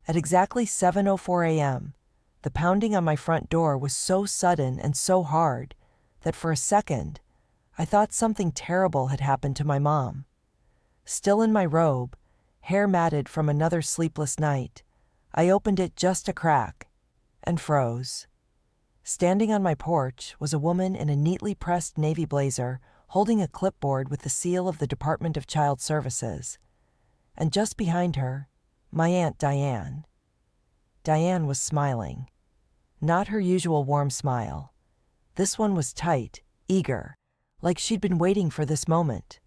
At exactly 7:04 a.m., the pounding on my front door was so sudden and so hard that for a second, I thought something terrible had happened to my mom. Still in my robe, hair matted from another sleepless night, I opened it just a crack and froze. Standing on my porch was a woman in a neatly pressed navy blazer holding a clipboard with the seal of the Department of Child Services. And just behind her, my Aunt Diane. Diane was smiling. Not her usual warm smile. This one was tight, eager, like she'd been waiting for this moment.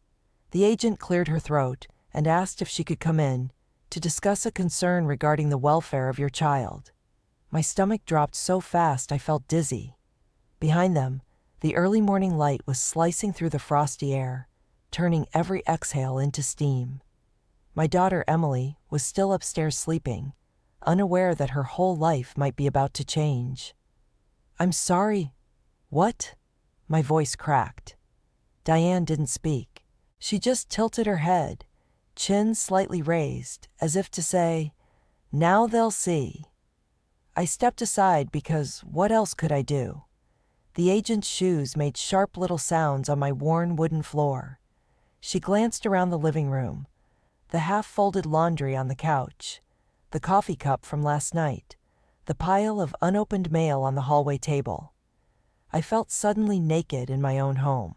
The agent cleared her throat and asked if she could come in to discuss a concern regarding the welfare of your child. My stomach dropped so fast I felt dizzy. Behind them, the early morning light was slicing through the frosty air, turning every exhale into steam. My daughter Emily was still upstairs sleeping, unaware that her whole life might be about to change. "I'm sorry." "What?" My voice cracked. Diane didn't speak. She just tilted her head, chin slightly raised, as if to say, "Now they'll see." I stepped aside because what else could I do? The agent's shoes made sharp little sounds on my worn wooden floor. She glanced around the living room, the half-folded laundry on the couch, the coffee cup from last night, the pile of unopened mail on the hallway table. I felt suddenly naked in my own home.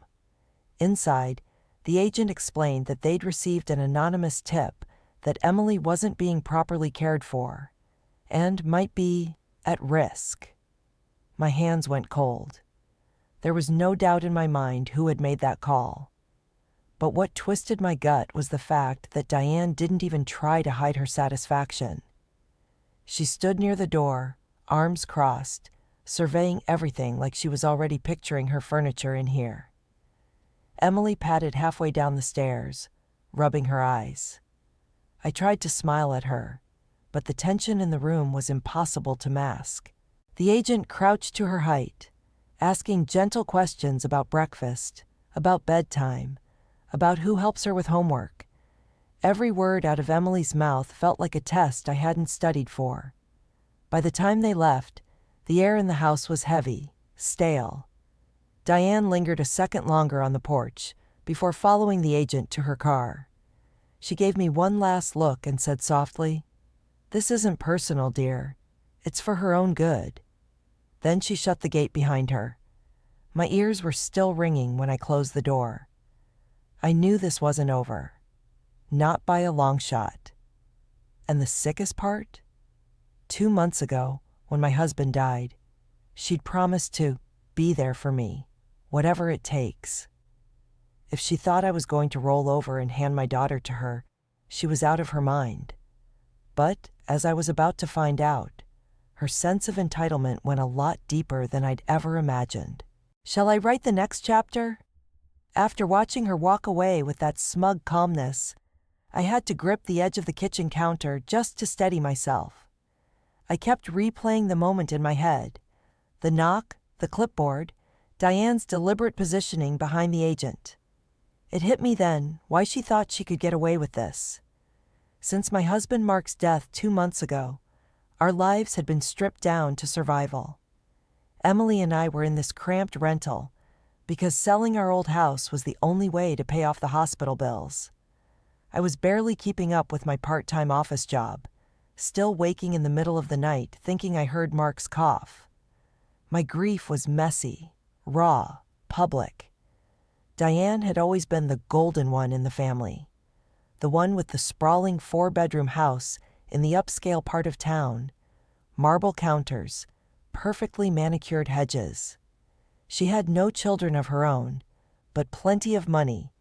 Inside, the agent explained that they'd received an anonymous tip that Emily wasn't being properly cared for and might be at risk. My hands went cold. There was no doubt in my mind who had made that call. But what twisted my gut was the fact that Diane didn't even try to hide her satisfaction. She stood near the door, arms crossed, surveying everything like she was already picturing her furniture in here. Emily padded halfway down the stairs, rubbing her eyes. I tried to smile at her, but the tension in the room was impossible to mask. The agent crouched to her height, asking gentle questions about breakfast, about bedtime, about who helps her with homework. Every word out of Emily's mouth felt like a test I hadn't studied for. By the time they left, the air in the house was heavy, stale. Diane lingered a second longer on the porch before following the agent to her car. She gave me one last look and said softly, "This isn't personal, dear. It's for her own good." Then she shut the gate behind her. My ears were still ringing when I closed the door. I knew this wasn't over. Not by a long shot. And the sickest part? 2 months ago, when my husband died, she'd promised to be there for me, whatever it takes. If she thought I was going to roll over and hand my daughter to her, she was out of her mind. But, as I was about to find out, her sense of entitlement went a lot deeper than I'd ever imagined. Shall I write the next chapter? After watching her walk away with that smug calmness, I had to grip the edge of the kitchen counter just to steady myself. I kept replaying the moment in my head. The knock, the clipboard, Diane's deliberate positioning behind the agent. It hit me then why she thought she could get away with this. Since my husband Mark's death 2 months ago, our lives had been stripped down to survival. Emily and I were in this cramped rental because selling our old house was the only way to pay off the hospital bills. I was barely keeping up with my part-time office job, still waking in the middle of the night thinking I heard Mark's cough. My grief was messy, raw, public. Diane had always been the golden one in the family, the one with the sprawling 4-bedroom house in the upscale part of town, marble counters, perfectly manicured hedges. She had no children of her own, but plenty of money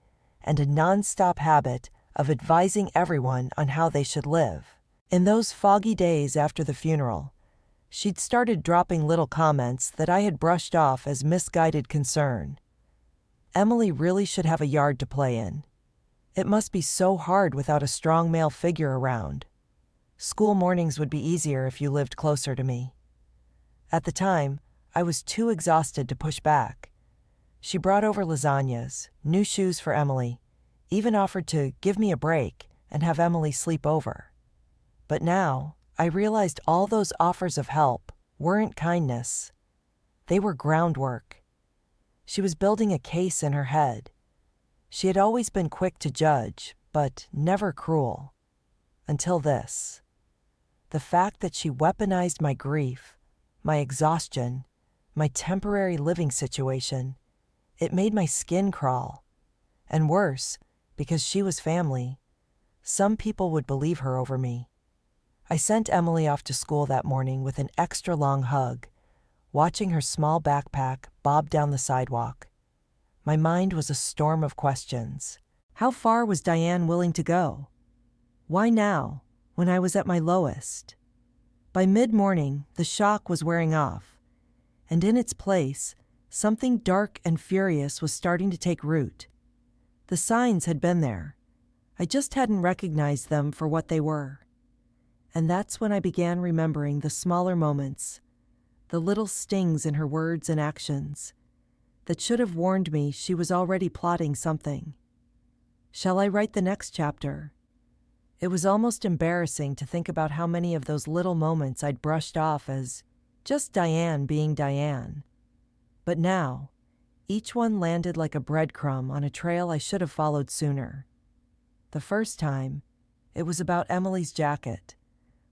and a non-stop habit of advising everyone on how they should live. In those foggy days after the funeral, she'd started dropping little comments that I had brushed off as misguided concern. Emily really should have a yard to play in. It must be so hard without a strong male figure around. School mornings would be easier if you lived closer to me. At the time, I was too exhausted to push back. She brought over lasagnas, new shoes for Emily, even offered to give me a break and have Emily sleep over. But now, I realized all those offers of help weren't kindness. They were groundwork. She was building a case in her head. She had always been quick to judge, but never cruel. Until this. The fact that she weaponized my grief, my exhaustion, my temporary living situation, it made my skin crawl. And worse, because she was family, some people would believe her over me. I sent Emily off to school that morning with an extra long hug, watching her small backpack bob down the sidewalk. My mind was a storm of questions. How far was Diane willing to go? Why now, when I was at my lowest? By mid-morning, the shock was wearing off, and in its place, something dark and furious was starting to take root. The signs had been there. I just hadn't recognized them for what they were. And that's when I began remembering the smaller moments, the little stings in her words and actions, that should have warned me she was already plotting something. Shall I write the next chapter? It was almost embarrassing to think about how many of those little moments I'd brushed off as just Diane being Diane. But now, each one landed like a breadcrumb on a trail I should have followed sooner. The first time, it was about Emily's jacket.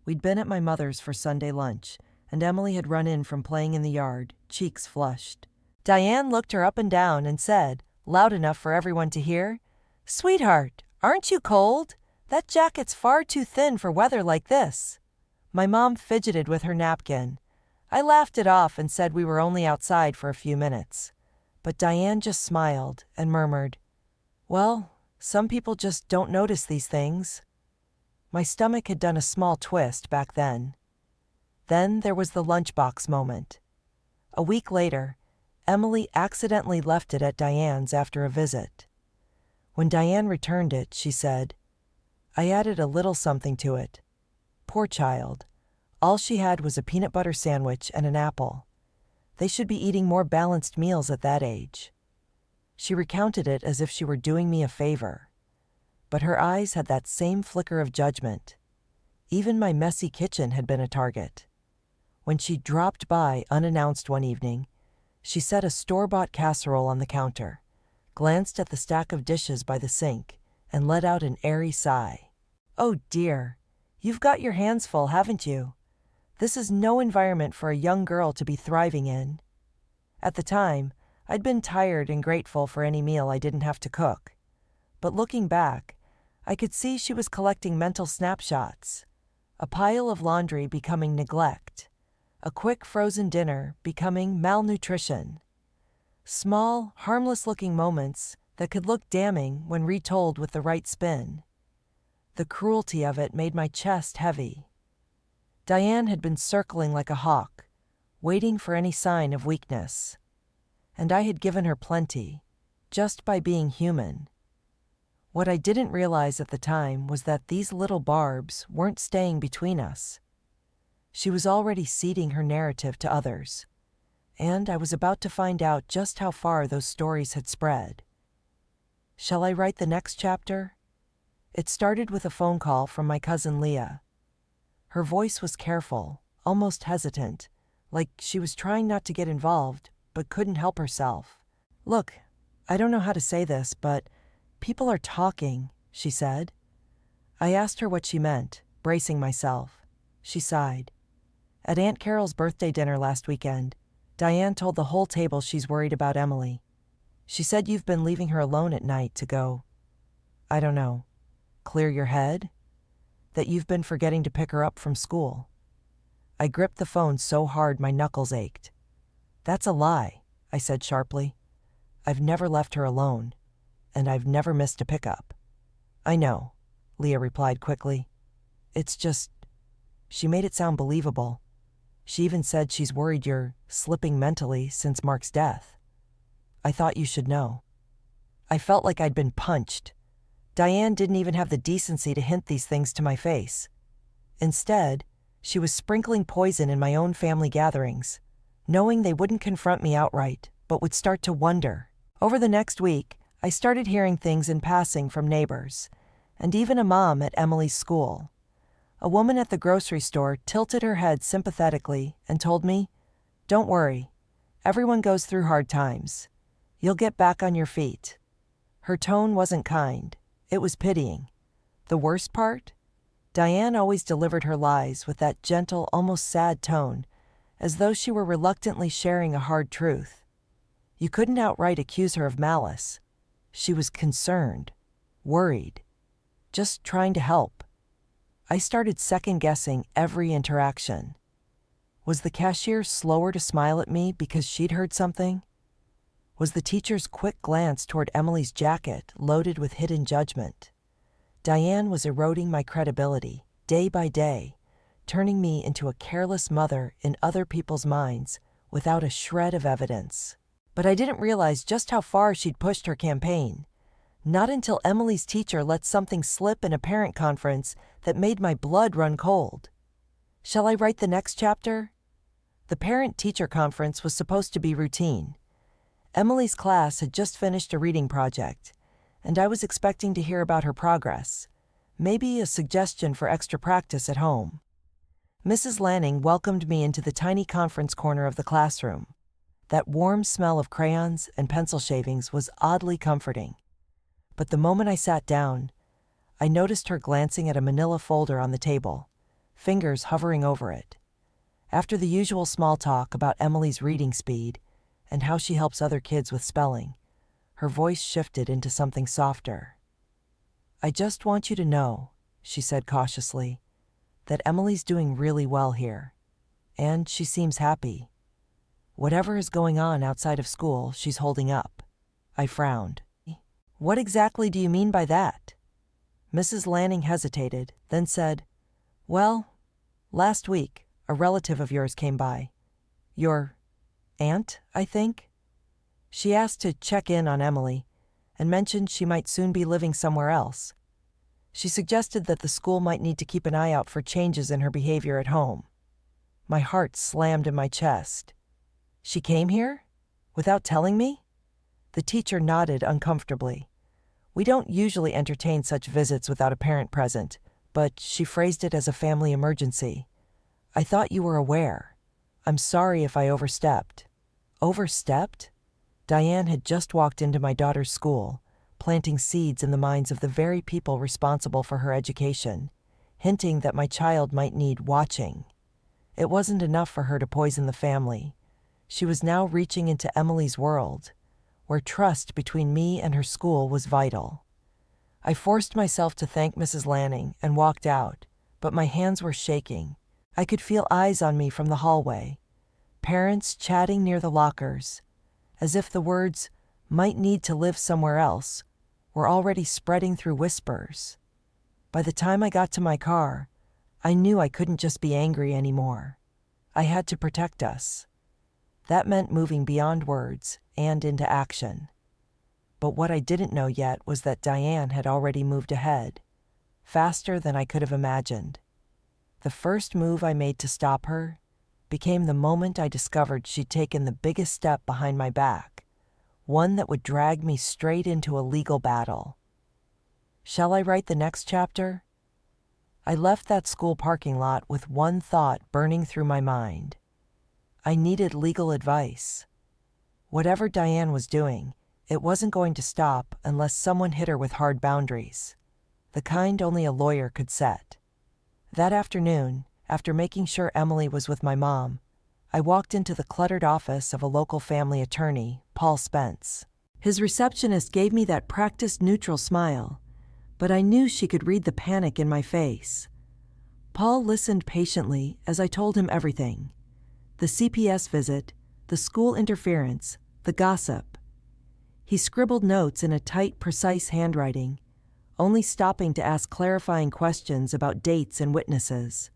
We'd been at my mother's for Sunday lunch, and Emily had run in from playing in the yard, cheeks flushed. Diane looked her up and down and said, loud enough for everyone to hear, "Sweetheart, aren't you cold? That jacket's far too thin for weather like this." My mom fidgeted with her napkin. I laughed it off and said we were only outside for a few minutes. But Diane just smiled and murmured, "Well, some people just don't notice these things." My stomach had done a small twist back then. Then there was the lunchbox moment. A week later, Emily accidentally left it at Diane's after a visit. When Diane returned it, she said, "I added a little something to it. Poor child. All she had was a peanut butter sandwich and an apple. They should be eating more balanced meals at that age." She recounted it as if she were doing me a favor. But her eyes had that same flicker of judgment. Even my messy kitchen had been a target. When she dropped by unannounced one evening, she set a store-bought casserole on the counter, glanced at the stack of dishes by the sink, and let out an airy sigh. "Oh dear, you've got your hands full, haven't you? This is no environment for a young girl to be thriving in." At the time, I'd been tired and grateful for any meal I didn't have to cook. But looking back, I could see she was collecting mental snapshots. A pile of laundry becoming neglect. A quick frozen dinner becoming malnutrition. Small, harmless-looking moments that could look damning when retold with the right spin. The cruelty of it made my chest heavy. Diane had been circling like a hawk, waiting for any sign of weakness. And I had given her plenty, just by being human. What I didn't realize at the time was that these little barbs weren't staying between us. She was already ceding her narrative to others, and I was about to find out just how far those stories had spread. Shall I write the next chapter? It started with a phone call from my cousin Leah. Her voice was careful, almost hesitant, like she was trying not to get involved, but couldn't help herself. "Look, I don't know how to say this, but people are talking," she said. I asked her what she meant, bracing myself. She sighed. "At Aunt Carol's birthday dinner last weekend, Diane told the whole table she's worried about Emily. She said you've been leaving her alone at night to go, I don't know, clear your head? That you've been forgetting to pick her up from school." I gripped the phone so hard my knuckles ached. "That's a lie," I said sharply. "I've never left her alone, and I've never missed a pickup." "I know," Leah replied quickly. "It's just..." She made it sound believable. She even said she's worried you're slipping mentally since Mark's death. "I thought you should know." I felt like I'd been punched. Diane didn't even have the decency to hint these things to my face. Instead, she was sprinkling poison in my own family gatherings, knowing they wouldn't confront me outright, but would start to wonder. Over the next week, I started hearing things in passing from neighbors, and even a mom at Emily's school. A woman at the grocery store tilted her head sympathetically and told me, "Don't worry. Everyone goes through hard times. You'll get back on your feet." Her tone wasn't kind. It was pitying. The worst part? Diane always delivered her lies with that gentle, almost sad tone, as though she were reluctantly sharing a hard truth. You couldn't outright accuse her of malice. She was concerned, worried, just trying to help. I started second-guessing every interaction. Was the cashier slower to smile at me because she'd heard something? Was the teacher's quick glance toward Emily's jacket loaded with hidden judgment? Diane was eroding my credibility, day by day, turning me into a careless mother in other people's minds without a shred of evidence. But I didn't realize just how far she'd pushed her campaign. Not until Emily's teacher let something slip in a parent conference that made my blood run cold. Shall I write the next chapter? The parent-teacher conference was supposed to be routine. Emily's class had just finished a reading project, and I was expecting to hear about her progress, maybe a suggestion for extra practice at home. Mrs. Lanning welcomed me into the tiny conference corner of the classroom. That warm smell of crayons and pencil shavings was oddly comforting. But the moment I sat down, I noticed her glancing at a manila folder on the table, fingers hovering over it. After the usual small talk about Emily's reading speed and how she helps other kids with spelling, her voice shifted into something softer. "I just want you to know," she said cautiously, "that Emily's doing really well here. And she seems happy. Whatever is going on outside of school, she's holding up." I frowned. "What exactly do you mean by that?" Mrs. Lanning hesitated, then said, "Well, last week, a relative of yours came by. Your aunt, I think? She asked to check in on Emily and mentioned she might soon be living somewhere else. She suggested that the school might need to keep an eye out for changes in her behavior at home." My heart slammed in my chest. "She came here? Without telling me?" The teacher nodded uncomfortably. "We don't usually entertain such visits without a parent present, but she phrased it as a family emergency. I thought you were aware. I'm sorry if I overstepped." Overstepped? Diane had just walked into my daughter's school, planting seeds in the minds of the very people responsible for her education, hinting that my child might need watching. It wasn't enough for her to poison the family. She was now reaching into Emily's world, where trust between me and her school was vital. I forced myself to thank Mrs. Lanning and walked out, but my hands were shaking. I could feel eyes on me from the hallway, parents chatting near the lockers, as if the words, "might need to live somewhere else," were already spreading through whispers. By the time I got to my car, I knew I couldn't just be angry anymore. I had to protect us. That meant moving beyond words and into action. But what I didn't know yet was that Diane had already moved ahead, faster than I could have imagined. The first move I made to stop her became the moment I discovered she'd taken the biggest step behind my back, one that would drag me straight into a legal battle. Shall I write the next chapter? I left that school parking lot with one thought burning through my mind. I needed legal advice. Whatever Diane was doing, it wasn't going to stop unless someone hit her with hard boundaries, the kind only a lawyer could set. That afternoon, after making sure Emily was with my mom, I walked into the cluttered office of a local family attorney, Paul Spence. His receptionist gave me that practiced neutral smile, but I knew she could read the panic in my face. Paul listened patiently as I told him everything: the CPS visit, the school interference, the gossip. He scribbled notes in a tight, precise handwriting, only stopping to ask clarifying questions about dates and witnesses.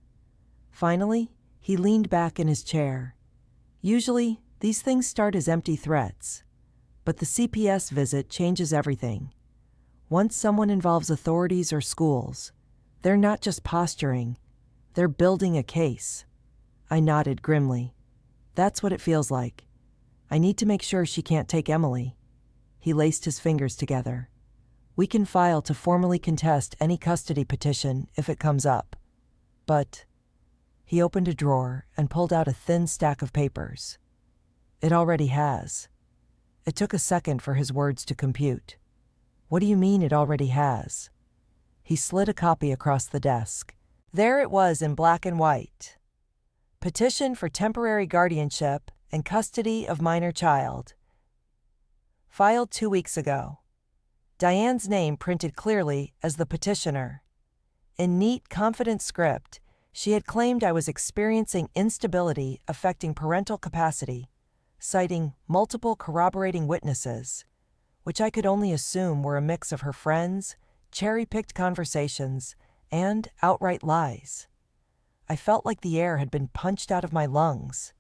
Finally, he leaned back in his chair. Usually, these things start as empty threats, but the CPS visit changes everything. Once someone involves authorities or schools, they're not just posturing, they're building a case. I nodded grimly. That's what it feels like. I need to make sure she can't take Emily. He laced his fingers together. We can file to formally contest any custody petition if it comes up. But he opened a drawer and pulled out a thin stack of papers. It already has. It took a second for his words to compute. What do you mean it already has? He slid a copy across the desk. There it was in black and white. Petition for temporary guardianship and custody of minor child. Filed 2 weeks ago. Diane's name printed clearly as the petitioner. In neat, confident script, she had claimed I was experiencing instability affecting parental capacity, citing multiple corroborating witnesses, which I could only assume were a mix of her friends, cherry-picked conversations, and outright lies. I felt like the air had been punched out of my lungs.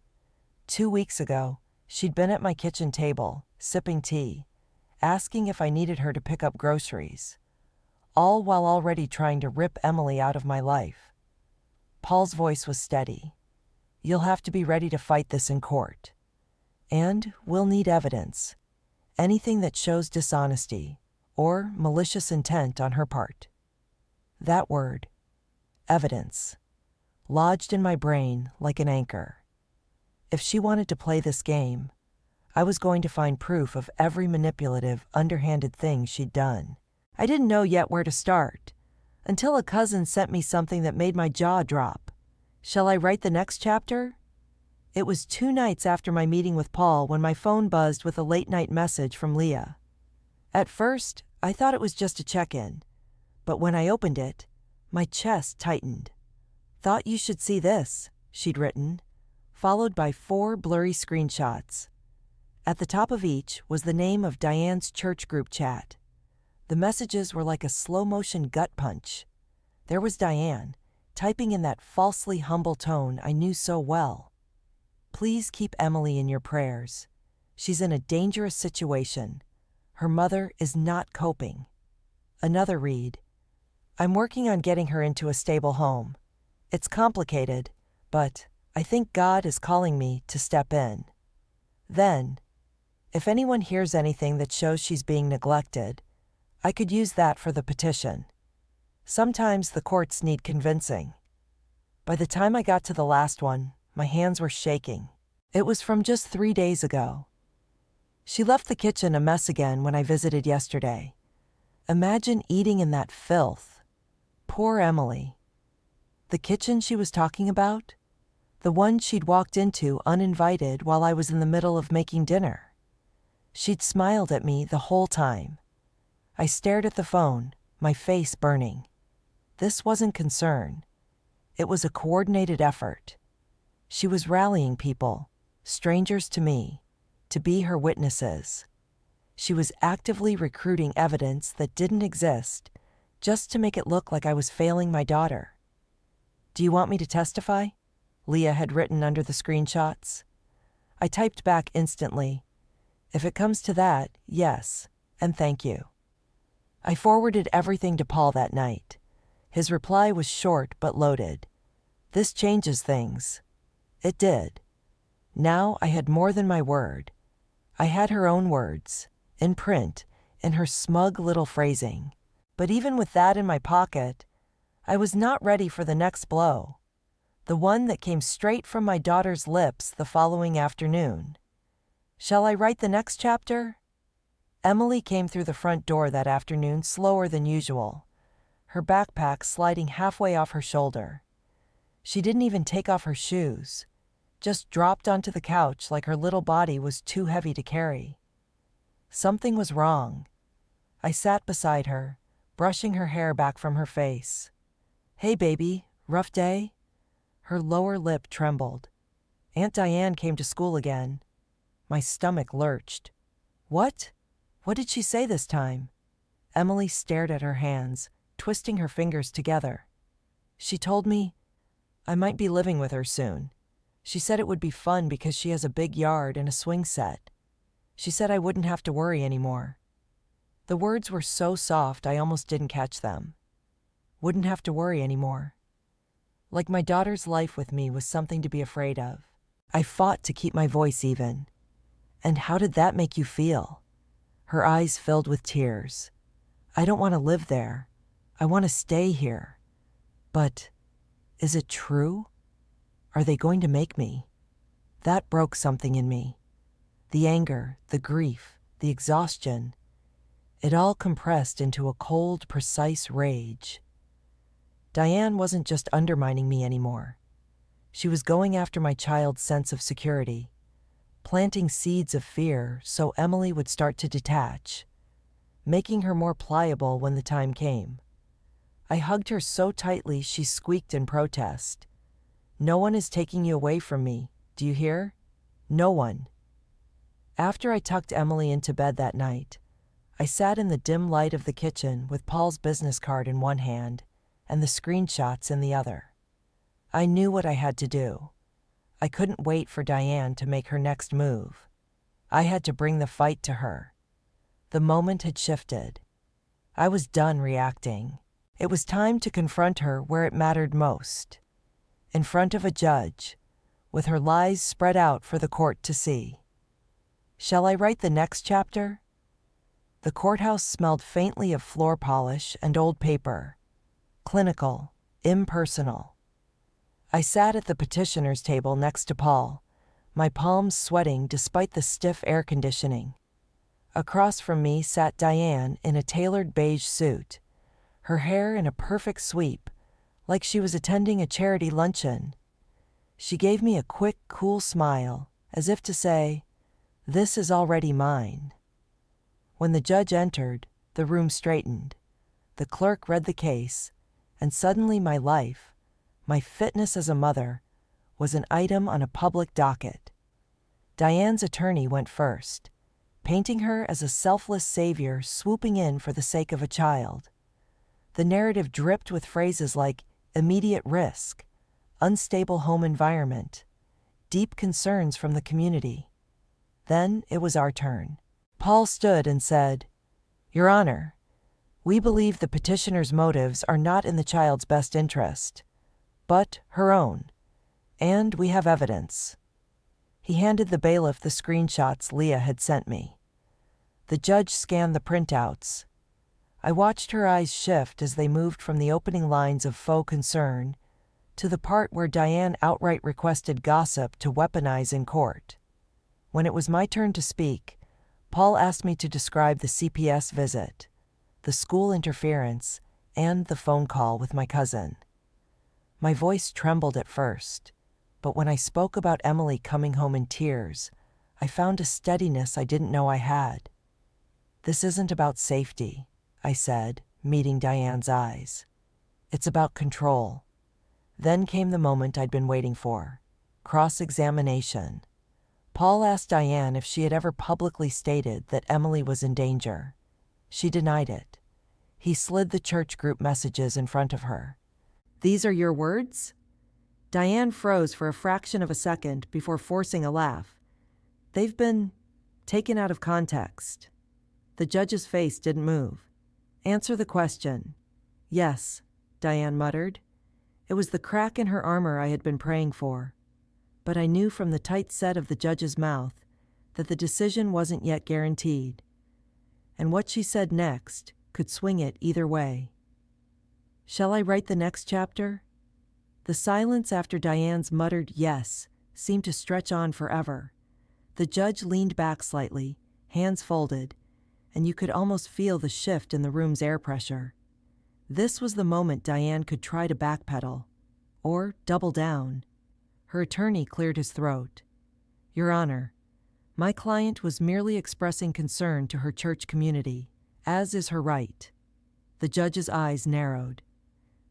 2 weeks ago, she'd been at my kitchen table, sipping tea, asking if I needed her to pick up groceries, all while already trying to rip Emily out of my life. Paul's voice was steady. You'll have to be ready to fight this in court. And we'll need evidence. Anything that shows dishonesty or malicious intent on her part. That word, evidence, lodged in my brain like an anchor. If she wanted to play this game, I was going to find proof of every manipulative, underhanded thing she'd done. I didn't know yet where to start, until a cousin sent me something that made my jaw drop. Shall I write the next chapter? It was 2 nights after my meeting with Paul when my phone buzzed with a late-night message from Leah. At first, I thought it was just a check-in, but when I opened it, my chest tightened. Thought you should see this, she'd written, followed by 4 blurry screenshots. At the top of each was the name of Diane's church group chat. The messages were like a slow-motion gut punch. There was Diane, typing in that falsely humble tone I knew so well. Please keep Emily in your prayers. She's in a dangerous situation. Her mother is not coping. Another read. I'm working on getting her into a stable home. It's complicated, but I think God is calling me to step in. Then, if anyone hears anything that shows she's being neglected, I could use that for the petition. Sometimes the courts need convincing. By the time I got to the last one, my hands were shaking. It was from just 3 days ago. She left the kitchen a mess again when I visited yesterday. Imagine eating in that filth. Poor Emily. The kitchen she was talking about? The one she'd walked into uninvited while I was in the middle of making dinner. She'd smiled at me the whole time. I stared at the phone, my face burning. This wasn't concern. It was a coordinated effort. She was rallying people, strangers to me, to be her witnesses. She was actively recruiting evidence that didn't exist, just to make it look like I was failing my daughter. Do you want me to testify? Leah had written under the screenshots. I typed back instantly. If it comes to that, yes, and thank you. I forwarded everything to Paul that night. His reply was short but loaded. This changes things. It did. Now I had more than my word. I had her own words, in print, in her smug little phrasing. But even with that in my pocket, I was not ready for the next blow. The one that came straight from my daughter's lips the following afternoon. Shall I write the next chapter? Emily came through the front door that afternoon slower than usual, her backpack sliding halfway off her shoulder. She didn't even take off her shoes, just dropped onto the couch like her little body was too heavy to carry. Something was wrong. I sat beside her, brushing her hair back from her face. Hey baby, rough day? Her lower lip trembled. Aunt Diane came to school again. My stomach lurched. What? What did she say this time? Emily stared at her hands, twisting her fingers together. She told me I might be living with her soon. She said it would be fun because she has a big yard and a swing set. She said I wouldn't have to worry anymore. The words were so soft I almost didn't catch them. Wouldn't have to worry anymore. Like my daughter's life with me was something to be afraid of. I fought to keep my voice even. And how did that make you feel? Her eyes filled with tears. I don't want to live there. I want to stay here. But Is it true? Are they going to make me? That broke something in me. The anger, the grief, the exhaustion. It all compressed into a cold, precise rage. Diane wasn't just undermining me anymore. She was going after my child's sense of security, planting seeds of fear so Emily would start to detach, making her more pliable when the time came. I hugged her so tightly she squeaked in protest. No one is taking you away from me, do you hear? No one. After I tucked Emily into bed that night, I sat in the dim light of the kitchen with Paul's business card in one hand and the screenshots in the other. I knew what I had to do. I couldn't wait for Diane to make her next move. I had to bring the fight to her. The moment had shifted. I was done reacting. It was time to confront her where it mattered most. In front of a judge, with her lies spread out for the court to see. Shall I write the next chapter? The courthouse smelled faintly of floor polish and old paper. Clinical, impersonal. I sat at the petitioner's table next to Paul, my palms sweating despite the stiff air conditioning. Across from me sat Diane in a tailored beige suit, her hair in a perfect sweep, like she was attending a charity luncheon. She gave me a quick, cool smile, as if to say, "This is already mine." When the judge entered, the room straightened. The clerk read the case, and suddenly my life, my fitness as a mother, was an item on a public docket. Diane's attorney went first, painting her as a selfless savior swooping in for the sake of a child. The narrative dripped with phrases like immediate risk, unstable home environment, deep concerns from the community. Then it was our turn. Paul stood and said, "Your Honor, we believe the petitioner's motives are not in the child's best interest, but her own, and we have evidence." He handed the bailiff the screenshots Leah had sent me. The judge scanned the printouts. I watched her eyes shift as they moved from the opening lines of faux concern to the part where Diane outright requested gossip to weaponize in court. When it was my turn to speak, Paul asked me to describe the CPS visit, the school interference, and the phone call with my cousin. My voice trembled at first, but when I spoke about Emily coming home in tears, I found a steadiness I didn't know I had. "This isn't about safety," I said, meeting Diane's eyes. "It's about control." Then came the moment I'd been waiting for, cross-examination. Paul asked Diane if she had ever publicly stated that Emily was in danger. She denied it. He slid the church group messages in front of her. "These are your words?" Diane froze for a fraction of a second before forcing a laugh. "They've been taken out of context." The judge's face didn't move. "Answer the question." "Yes," Diane muttered. It was the crack in her armor I had been praying for. But I knew from the tight set of the judge's mouth that the decision wasn't yet guaranteed. And what she said next could swing it either way. "Shall I write the next chapter?" The silence after Diane's muttered yes seemed to stretch on forever. The judge leaned back slightly, hands folded, and you could almost feel the shift in the room's air pressure. This was the moment Diane could try to backpedal, or double down. Her attorney cleared his throat. "Your Honor, my client was merely expressing concern to her church community, as is her right." The judge's eyes narrowed.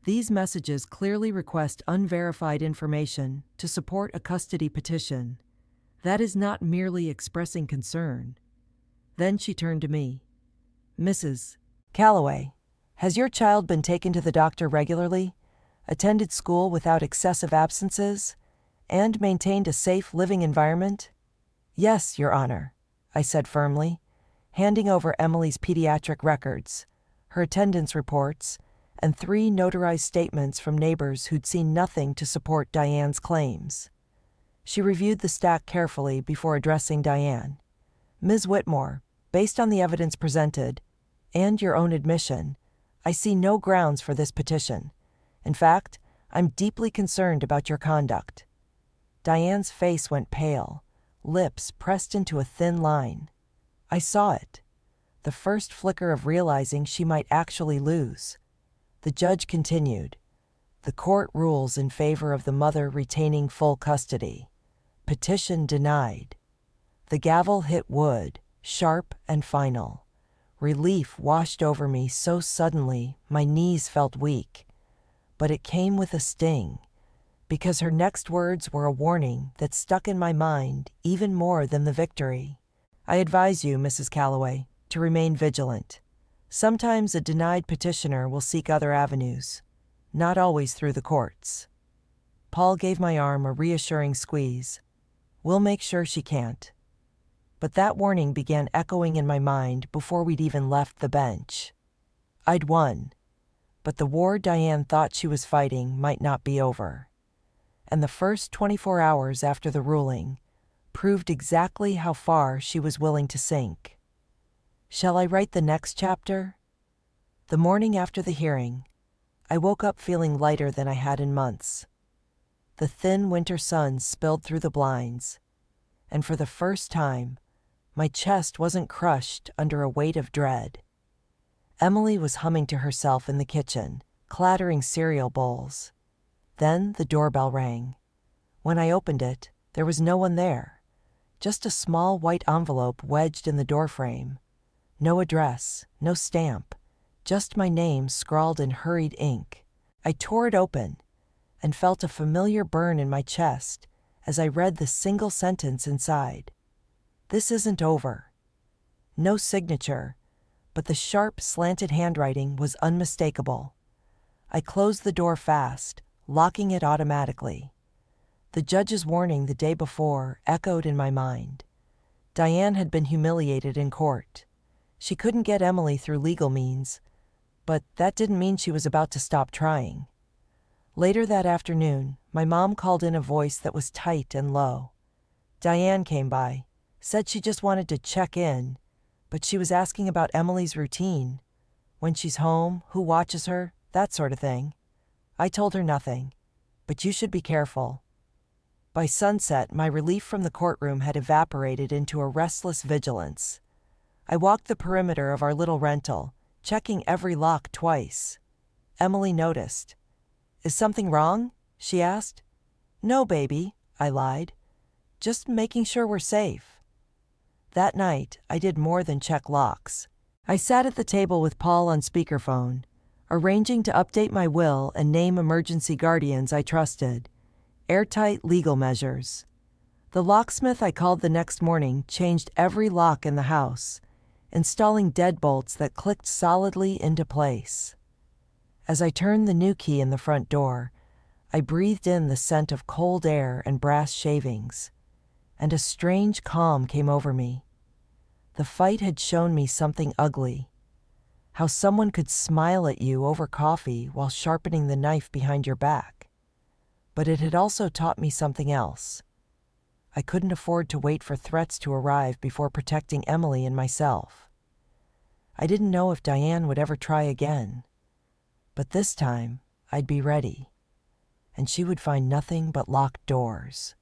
These messages clearly request unverified information to support a custody petition. That is not merely expressing concern. Then she turned to me. "Mrs. Calloway, has your child been taken to the doctor regularly, attended school without excessive absences, and maintained a safe living environment?" "Yes, Your Honor," I said firmly, handing over Emily's pediatric records, her attendance reports, and 3 notarized statements from neighbors who'd seen nothing to support Diane's claims. She reviewed the stack carefully before addressing Diane. "Ms. Whitmore, based on the evidence presented, and your own admission, I see no grounds for this petition. In fact, I'm deeply concerned about your conduct." Diane's face went pale, lips pressed into a thin line. I saw it, the first flicker of realizing she might actually lose. The judge continued, "The court rules in favor of the mother retaining full custody. Petition denied." The gavel hit wood, sharp and final. Relief washed over me so suddenly my knees felt weak. But it came with a sting, because her next words were a warning that stuck in my mind even more than the victory. "I advise you, Mrs. Calloway, to remain vigilant. Sometimes a denied petitioner will seek other avenues, not always through the courts." Paul gave my arm a reassuring squeeze. "We'll make sure she can't." But that warning began echoing in my mind before we'd even left the bench. I'd won, but the war Diane thought she was fighting might not be over. And the first 24 hours after the ruling proved exactly how far she was willing to sink. Shall I write the next chapter? The morning after the hearing, I woke up feeling lighter than I had in months. The thin winter sun spilled through the blinds, and for the first time, my chest wasn't crushed under a weight of dread. Emily was humming to herself in the kitchen, clattering cereal bowls. Then the doorbell rang. When I opened it, there was no one there, just a small white envelope wedged in the doorframe. No address, no stamp, just my name scrawled in hurried ink. I tore it open and felt a familiar burn in my chest as I read the single sentence inside. "This isn't over." No signature, but the sharp, slanted handwriting was unmistakable. I closed the door fast, locking it automatically. The judge's warning the day before echoed in my mind. Diane had been humiliated in court. She couldn't get Emily through legal means, but that didn't mean she was about to stop trying. Later that afternoon, my mom called in a voice that was tight and low. Diane came by, said she just wanted to check in, but she was asking about Emily's routine. When she's home, who watches her, that sort of thing. I told her nothing, but you should be careful. By sunset, my relief from the courtroom had evaporated into a restless vigilance. I walked the perimeter of our little rental, checking every lock twice. Emily noticed. "Is something wrong?" she asked. "No, baby," I lied. "Just making sure we're safe." That night, I did more than check locks. I sat at the table with Paul on speakerphone, arranging to update my will and name emergency guardians I trusted. Airtight legal measures. The locksmith I called the next morning changed every lock in the house, installing deadbolts that clicked solidly into place. As I turned the new key in the front door, I breathed in the scent of cold air and brass shavings, and a strange calm came over me. The fight had shown me something ugly. How someone could smile at you over coffee while sharpening the knife behind your back. But it had also taught me something else. I couldn't afford to wait for threats to arrive before protecting Emily and myself. I didn't know if Diane would ever try again. But this time, I'd be ready. And she would find nothing but locked doors.